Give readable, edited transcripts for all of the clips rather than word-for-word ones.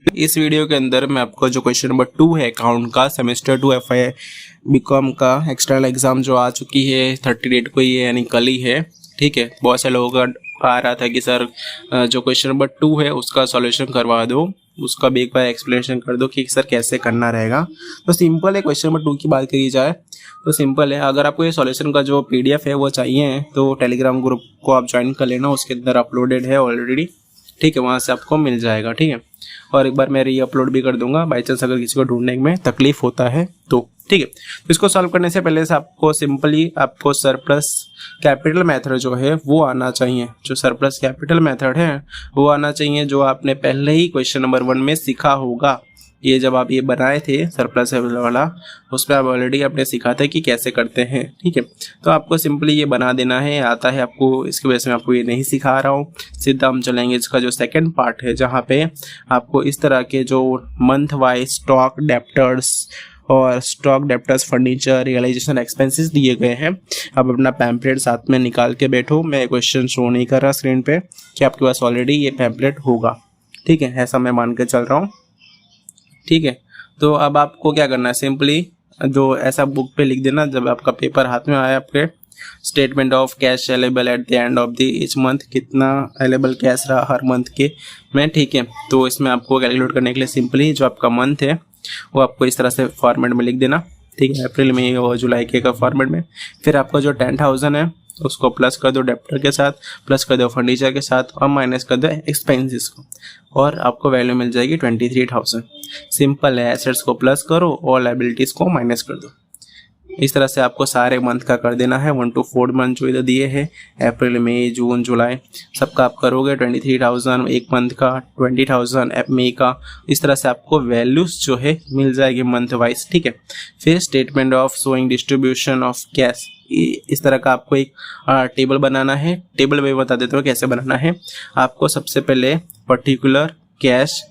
इस वीडियो के अंदर मैं आपको जो क्वेश्चन नंबर 2 है अकाउंट का सेमेस्टर 2 FI बीकॉम का एक्सटर्नल एग्जाम जो आ चुकी है 30 डेट को ही है, यानी कल ही है। ठीक है, बहुत से लोगों का आ रहा था कि सर जो क्वेश्चन नंबर 2 है उसका सॉल्यूशन करवा दो, उसका भी एक बार एक्सप्लेनेशन कर दो कि सर कैसे करना रहेगा। तो सिंपल है, क्वेश्चन नंबर 2 की बात करी जाए तो सिंपल है। अगर आपको ये सॉल्यूशन का जो PDF है वो चाहिए तो टेलीग्राम ग्रुप को आप ज्वाइन कर लेना, उसके अंदर अपलोडेड है ऑलरेडी। ठीक है, वहाँ से आपको मिल जाएगा। ठीक है, और एक बार मैं री अपलोड भी कर दूंगा बाई चांस अगर किसी को ढूंढने में तकलीफ होता है तो। ठीक है, तो इसको सॉल्व करने से पहले से आपको सिंपली आपको सरप्लस कैपिटल मेथड जो है वो आना चाहिए। जो सरप्लस कैपिटल मेथड है वो आना चाहिए, जो आपने पहले ही क्वेश्चन नंबर 1 में सीखा होगा। ये जब आप ये बनाए थे सरप्लस वाला, उस पर आप ऑलरेडी आपने सीखा था कि कैसे करते हैं। ठीक है, तो आपको सिंपली ये बना देना है, आता है आपको। इसकी वजह से मैं आपको ये नहीं सिखा रहा हूँ, सीधा हम चलेंगे इसका जो सेकंड पार्ट है, जहाँ पे आपको इस तरह के जो मंथ वाइज स्टॉक डेप्टर्स और stock debtors furniture realisation expenses दिए गए हैं। अब अपना पैम्पलेट साथ में निकाल के बैठो। मैं क्वेश्चन शो नहीं कर रहा स्क्रीन पे कि आपके पास ऑलरेडी ये पैम्पलेट होगा। ठीक है, ऐसा मैं मान के चल रहा हूँ। ठीक है, तो अब आपको क्या करना है, सिंपली जो ऐसा बुक पे लिख देना जब आपका पेपर हाथ में आया आपके, statement of cash available at the end of the each month, कितना अवेलेबल कैश रहा हर मंथ के में। ठीक है, तो इसमें आपको कैलकुलेट करने के लिए सिंपली जो आपका मंथ है वो आपको इस तरह से फॉर्मेट में लिख देना। ठीक है, अप्रैल मई और जुलाई के का फॉर्मेट में। फिर आपका जो 10,000 है उसको प्लस कर दो डेप्टर के साथ, प्लस कर दो फर्नीचर के साथ और माइनस कर दो एक्सपेंसेस को, और आपको वैल्यू मिल जाएगी 23,000। सिंपल है, एसेट्स को प्लस करो और लायबिलिटीज़ को माइनस कर दो। इस तरह से आपको सारे मंथ का कर देना है, 1 to 4 मंथ जो इधर दिए हैं, अप्रैल मई जून जुलाई, सबका आप करोगे 23,000 एक मंथ का, 20,000 मई का। इस तरह से आपको वैल्यूज जो है मिल जाएगी मंथ वाइज। ठीक है, फिर statement of showing distribution of cash, इस तरह का आपको एक टेबल बनाना है। टेबल में बता देता हूँ कैसे बनाना है। आपको सबसे पहले पर्टिकुलर कैश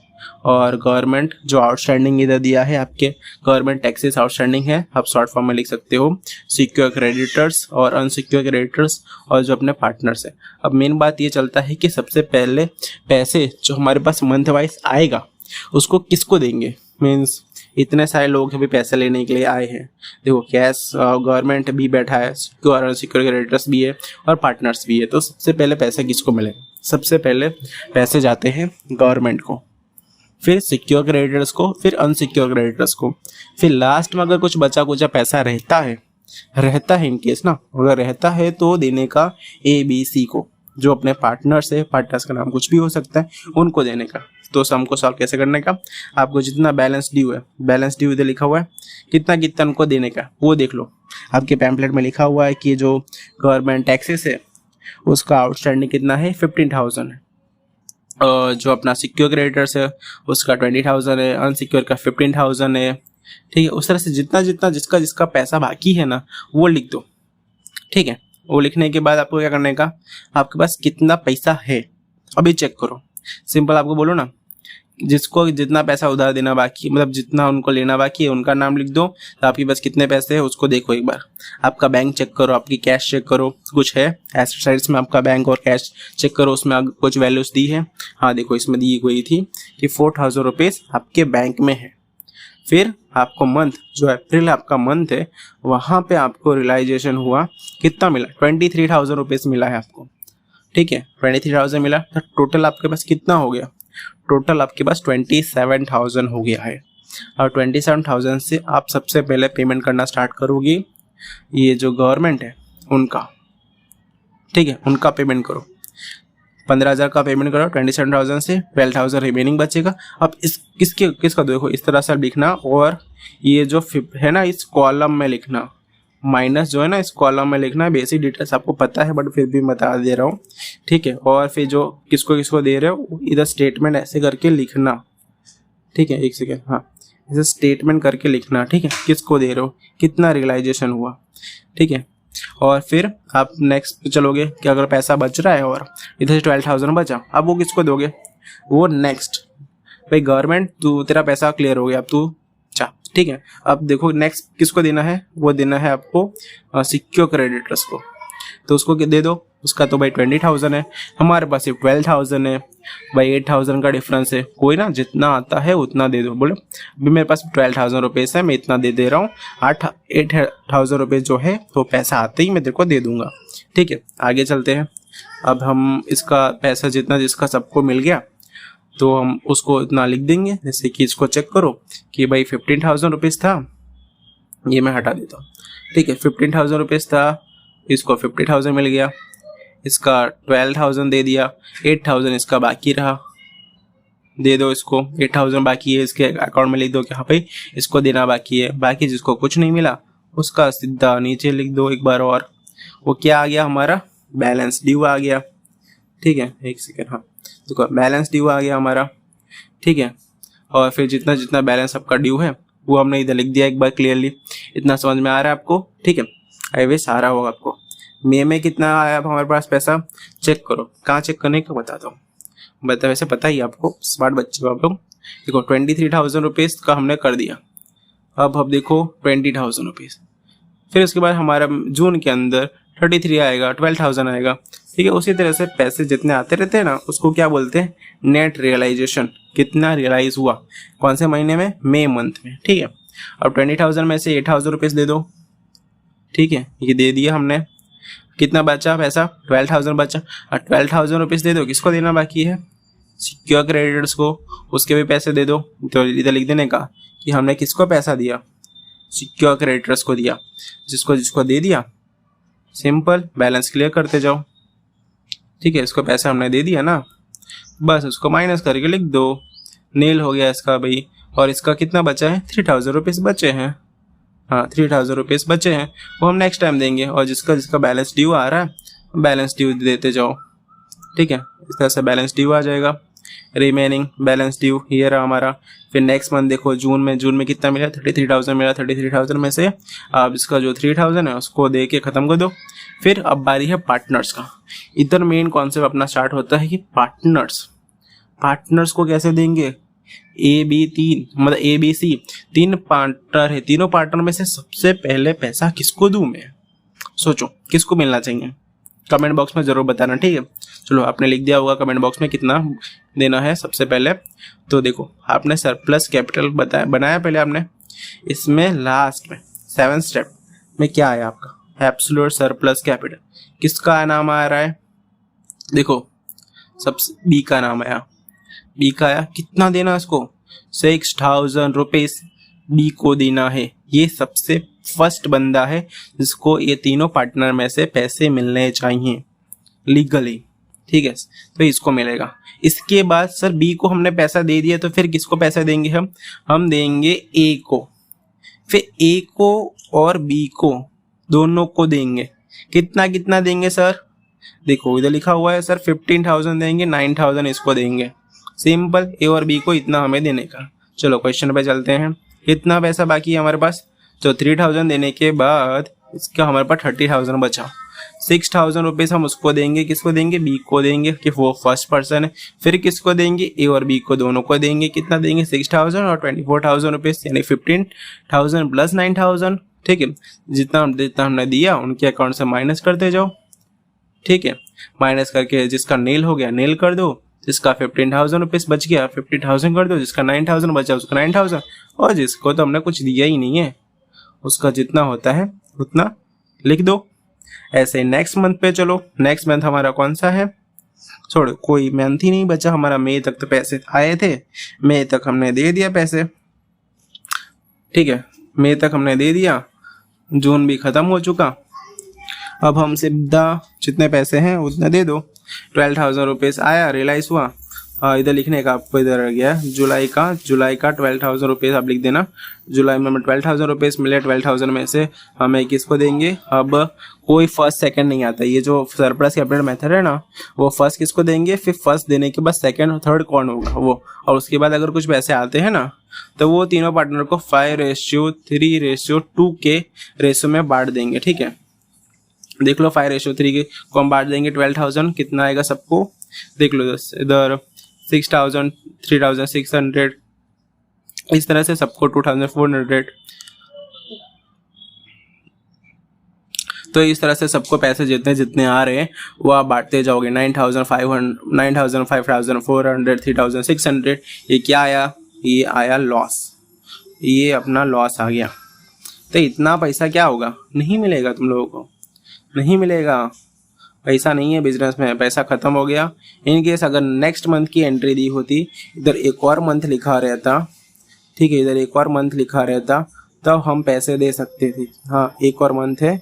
और गवर्नमेंट जो आउटस्टैंडिंग इधर दिया है, आपके गवर्नमेंट टैक्सेस आउटस्टैंडिंग है, आप शॉर्ट फॉर्म में लिख सकते हो, सिक्योर क्रेडिटर्स और अनसिक्योर क्रेडिटर्स और जो अपने पार्टनर्स है। अब मेन बात ये चलता है कि सबसे पहले पैसे जो हमारे पास मंथ वाइज आएगा उसको किसको देंगे। मीन्स इतने सारे लोग अभी पैसे लेने के लिए आए हैं। देखो, कैश गवर्नमेंट भी बैठा है, सिक्योर और अनसिक्योर क्रेडिटर्स भी है और पार्टनर्स भी है। तो सबसे पहले पैसे किसको मिलेगा? सबसे पहले पैसे जाते हैं गवर्नमेंट को, फिर सिक्योर क्रेडिटर्स को, फिर अनसिक्योर क्रेडिटर्स को, फिर लास्ट में अगर कुछ बचा कुचा पैसा रहता है इन केस ना, अगर रहता है तो देने का ABC को, जो अपने पार्टनर्स है, पार्टनर्स का नाम कुछ भी हो सकता है, उनको देने का। तो सम को सॉल्व कैसे करने का, आपको जितना बैलेंस ड्यू है, बैलेंस ड्यू इधर लिखा हुआ है, कितना कितना उनको देने का वो देख लो। आपके पैम्पलेट में लिखा हुआ है कि जो गवर्नमेंट टैक्सेस है उसका आउटस्टैंडिंग कितना है, 15,000 है। जो अपना सिक्योर क्रेडिटर्स है उसका 20,000 है, अनसिक्योर का 15,000 है। ठीक है, उस तरह से जितना जितना जिसका पैसा बाकी है ना वो लिख दो। ठीक है, वो लिखने के बाद आपको क्या करने का, आपके पास कितना पैसा है अभी चेक करो। सिंपल आपको बोलो ना, जिसको जितना पैसा उधार देना बाकी, मतलब जितना उनको लेना बाकी है उनका नाम लिख दो, तो आपके पास कितने पैसे है उसको देखो। एक बार आपका बैंक चेक करो, आपकी कैश चेक करो, कुछ है एसेट साइड्स में आपका बैंक और कैश चेक करो, उसमें कुछ वैल्यूज दी है। हाँ देखो, इसमें दी गई थी कि 4,000 रुपीज़ आपके बैंक में है। फिर आपको मंथ जो अप्रैल आपका मंथ है वहाँ पे आपको रियलाइजेशन हुआ, कितना मिला, 23,000 रुपीज़ मिला है आपको। ठीक है, 23,000 मिला, तो टोटल आपके पास कितना हो गया, टोटल आपके पास 27,000 हो गया है। और 27,000 से आप सबसे पहले पेमेंट करना स्टार्ट करोगी ये जो गवर्नमेंट है उनका। ठीक है, उनका पेमेंट करो, 15,000 का पेमेंट करो, 27,000 से 12,000 रिमेनिंग बचेगा। अब किसका देखो, इस तरह से लिखना, और ये जो है ना इस कॉलम में लिखना, माइनस जो है ना इस कॉलम में लिखना है। बेसिक डिटेल्स आपको पता है बट फिर भी बता दे रहा हूँ। ठीक है, और फिर जो किसको दे रहे हो इधर स्टेटमेंट ऐसे करके लिखना। ठीक है, एक सेकेंड, हाँ इधर स्टेटमेंट करके लिखना। ठीक है, किसको दे रहे हो, कितना रियलाइजेशन हुआ। ठीक है, और फिर आप नेक्स्ट चलोगे कि अगर पैसा बच रहा है और इधर से 12,000 बचा, अब वो किसको दोगे, वो नेक्स्ट भाई गवर्नमेंट, तू तेरा पैसा क्लियर हो गया, अब तू चा। ठीक है, अब देखो नेक्स्ट किसको देना है, वो देना है आपको सिक्योर क्रेडिटर्स को। तो उसको दे दो, उसका तो भाई 20,000 है, हमारे पास सिर्फ 12,000 है भाई, 8,000 का डिफरेंस है। कोई ना, जितना आता है उतना दे दो। बोलो अभी मेरे पास 12,000 रुपीज़ है, मैं इतना दे रहा हूँ। 8,000 रुपये जो है वो पैसा आते ही मैं तेरे को दे दूंगा। ठीक है, आगे चलते हैं। अब हम इसका पैसा जितना जिसका सबको मिल गया तो हम उसको इतना लिख देंगे। जैसे कि इसको चेक करो कि भाई 15,000 रुपीज़ था, ये मैं हटा देता हूँ। ठीक है, 15,000 रुपीज़ था, इसको 50,000 मिल गया, इसका 12,000 दे दिया, 8,000 इसका बाकी रहा, दे दो इसको। 8,000 बाकी है, इसके अकाउंट में लिख दो कि हाँ भाई इसको देना बाकी है। बाकी जिसको कुछ नहीं मिला उसका सीधा नीचे लिख दो एक बार और। वो क्या आ गया हमारा, बैलेंस ड्यू आ गया। ठीक है, एक सेकेंड, हाँ देखो बैलेंस ड्यू आ गया हमारा। ठीक है, और फिर जितना जितना बैलेंस आपका ड्यू है वो हमने इधर लिख दिया एक बार क्लियरली। इतना समझ में आ रहा है आपको? ठीक है, आई विश आ रहा होगा आपको। मई में कितना आया अब हमारे पास पैसा, चेक करो। कहाँ चेक करने का बताता हूँ, बता वैसे पता ही आपको, स्मार्ट बच्चे हो आप लोग। देखो 23,000 रुपीज़ का हमने कर दिया। अब देखो 20,000 रुपीज़, फिर उसके बाद हमारा जून के अंदर 33 आएगा, 12,000 आएगा। ठीक है, उसी तरह से पैसे जितने आते रहते हैं ना उसको क्या बोलते हैं, नेट रियलाइजेशन। कितना रियलाइज हुआ, कौन से महीने में, मई मंथ में। ठीक है, अब 20,000 में से 8,000 रुपीज़ दे दो। ठीक है, ये दे दिया हमने। कितना बचा पैसा, 12,000 बचा। और 12,000 रुपीज़ दे दो, किसको देना बाकी है, सिक्योर क्रेडिटर्स को, उसके भी पैसे दे दो। तो इधर लिख देने का कि हमने किसको पैसा दिया, सिक्योर क्रेडिटर्स को दिया। जिसको जिसको दे दिया, सिंपल बैलेंस क्लियर करते जाओ। ठीक है, इसको पैसा हमने दे दिया ना, बस उसको माइनस करके लिख दो, नील हो गया इसका भाई। और इसका कितना बचा है, 3,000 रुपीज़ बचे हैं। हाँ 3,000 रुपीज़ बचे हैं, वो हम नेक्स्ट टाइम देंगे। और जिसका जिसका बैलेंस ड्यू आ रहा है बैलेंस ड्यू देते जाओ। ठीक है, इस तरह से बैलेंस ड्यू आ जाएगा। रिमेनिंग बैलेंस ड्यू ये रहा हमारा। फिर नेक्स्ट मंथ देखो जून में कितना मिला, 33,000 मिला। 33,000 में से आप इसका जो 3,000 है उसको दे के ख़त्म कर दो। फिर अब बारी है पार्टनर्स का। इधर मेन कॉन्सेप्ट अपना स्टार्ट होता है कि पार्टनर्स को कैसे देंगे। मतलब ABC 3 पार्टनर है, तीनों पार्टनर में से सबसे पहले पैसा किसको दूं मैं, सोचो किसको मिलना चाहिए, कमेंट बॉक्स में ज़रूर बताना। ठीक है, चलो आपने लिख दिया होगा कमेंट बॉक्स में कितना देना है सबसे पहले। तो देखो आपने सरप्लस कैपिटल बनाया पहले आपने, इसमें लास्ट में 7th स्टेप में क्या आया आपका, एब्सोल्यूट सरप्लस कैपिटल। किसका नाम आ रहा है, देखो सबसे बी का नाम आया, बी का आया। कितना देना इसको, 6,000 रुपीज़ बी को देना है। ये सबसे फर्स्ट बंदा है जिसको ये तीनों पार्टनर में से पैसे मिलने चाहिए लीगली। ठीक है, तो इसको मिलेगा। इसके बाद सर बी को हमने पैसा दे दिया, तो फिर किसको पैसा देंगे हम देंगे ए को। फिर ए को और बी को दोनों को देंगे। कितना कितना देंगे सर, देखो इधर लिखा हुआ है सर 15,000 देंगे, 9,000 इसको देंगे। सिंपल, ए और बी को इतना हमें देने का। चलो क्वेश्चन पे चलते हैं। कितना पैसा बाकी है हमारे पास, तो 3,000 देने के बाद इसका हमारे पास 30,000 बचा। 6,000 रुपीज़ हम उसको देंगे, किसको देंगे, बी को देंगे कि वो फर्स्ट पर्सन है। फिर किसको देंगे, ए और बी को दोनों को देंगे। कितना देंगे, 6,000 और 24,000 रुपीज़, यानी 15,000 प्लस 9,000। ठीक है, जितना हमने दिया उनके अकाउंट से माइनस करते जाओ। ठीक है, माइनस करके जिसका नील हो गया नील कर दो, जिसका 15,000 रुपीज़ बच गया 50,000 कर दो, जिसका 9,000 बचा उसका 9,000, और जिसको तो हमने कुछ दिया ही नहीं है उसका जितना होता है उतना लिख दो। ऐसे नेक्स्ट मंथ पे चलो। नेक्स्ट मंथ हमारा कौन सा है, छोड़ो कोई मंथ ही नहीं बचा हमारा। मई तक तो पैसे आए थे, मई तक हमने दे दिया पैसे। ठीक है, मई तक हमने दे दिया, जून भी ख़त्म हो चुका। अब हम सीधा जितने पैसे हैं उतने दे दो। 12,000 रुपीज़ आया, रियलाइज़ हुआ। इधर लिखने का आपको इधर आ गया जुलाई का 12,000 रुपीज़ आप लिख देना। जुलाई में हमें 12,000 रुपीज़ मिले। 12,000 में से हमें किसको देंगे, अब कोई फर्स्ट सेकंड नहीं आता। ये जो सरप्लस कैपिटल मेथड है ना, वो फर्स्ट किसको देंगे, फिर फर्स्ट देने के बाद सेकंड और थर्ड कौन होगा वो, और उसके बाद अगर कुछ पैसे आते हैं ना तो वो तीनों पार्टनर को 5:3:2 के रेशो में बांट देंगे। ठीक है, देख लो 5:3 के को हम बांट देंगे। 12,000 कितना आएगा सबको, देख लो इधर 6,000, 3,600, इस तरह से सबको 2,400। तो इस तरह से सबको पैसे जितने जितने आ रहे हैं वो आप बांटते जाओगे। 9,500, 9,000, 5,400, 3,600, ये क्या आया? ये आया लॉस, ये अपना लॉस आ गया। तो इतना पैसा क्या होगा? नहीं मिलेगा तुम लोगों को, नहीं मिलेगा। पैसा नहीं है बिजनेस में, पैसा ख़त्म हो गया। इन केस अगर नेक्स्ट मंथ की एंट्री दी होती, इधर एक और मंथ लिखा रहता, ठीक है, इधर एक और मंथ लिखा रहता, तब हम पैसे दे सकते थे। हाँ, एक और मंथ है,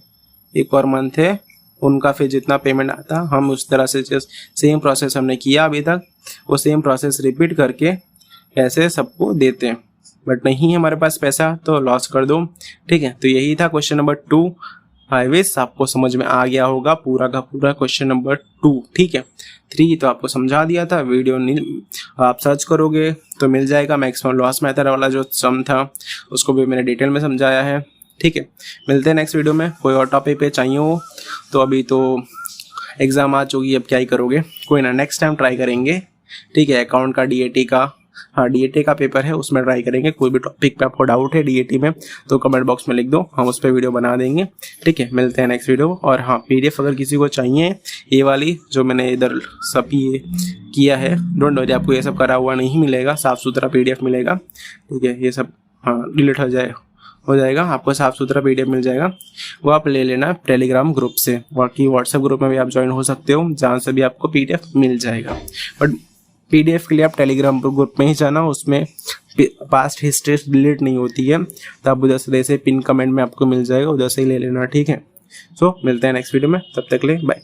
एक और मंथ है, उनका फिर जितना पेमेंट आता हम उस तरह से जस्ट सेम प्रोसेस हमने किया अभी तक, वो सेम प्रोसेस रिपीट करके ऐसे सबको देते हैं। बट नहीं है हमारे पास पैसा तो लॉस कर दो, ठीक है। तो यही था क्वेश्चन नंबर 2। आई विश आपको समझ में आ गया होगा पूरा का पूरा क्वेश्चन नंबर 2, ठीक है। 3 तो आपको समझा दिया था, वीडियो आप सर्च करोगे तो मिल जाएगा। मैक्सिमम लॉस मेथड वाला जो सम था उसको भी मैंने डिटेल में समझाया है, ठीक है। मिलते हैं नेक्स्ट वीडियो में, कोई और टॉपिक पे चाहिए हो तो। अभी तो एग्ज़ाम आ चुकी है, अब क्या ही करोगे, कोई ना, नेक्स्ट टाइम ट्राई करेंगे, ठीक है। अकाउंट का DAT का, हाँ DAT का पेपर है, उसमें ट्राई करेंगे। कोई भी टॉपिक पे आपको डाउट है DAT में तो कमेंट बॉक्स में लिख दो, हम उस पर वीडियो बना देंगे, ठीक है। मिलते हैं नेक्स्ट वीडियो। और हाँ, PDF अगर किसी को चाहिए, ये वाली जो मैंने इधर सब ये किया है, डोंट वरी, आपको ये सब करा हुआ नहीं मिलेगा, साफ़ सुथरा PDF मिलेगा, ठीक है। ये सब हाँ डिलीट हो जाएगा, आपको साफ़ सुथरा PDF मिल जाएगा, वो आप ले लेना टेलीग्राम ग्रुप से। बाकी व्हाट्सएप ग्रुप में भी आप ज्वाइन हो सकते हो, जहाँ से भी आपको PDF मिल जाएगा। बट PDF के लिए आप टेलीग्राम ग्रुप में ही जाना, उसमें पास्ट हिस्ट्री डिलीट नहीं होती है, तो आप उधर से पिन कमेंट में आपको मिल जाएगा, उधर से ही ले लेना, ठीक है। सो मिलते हैं नेक्स्ट वीडियो में, तब तक ले बाय।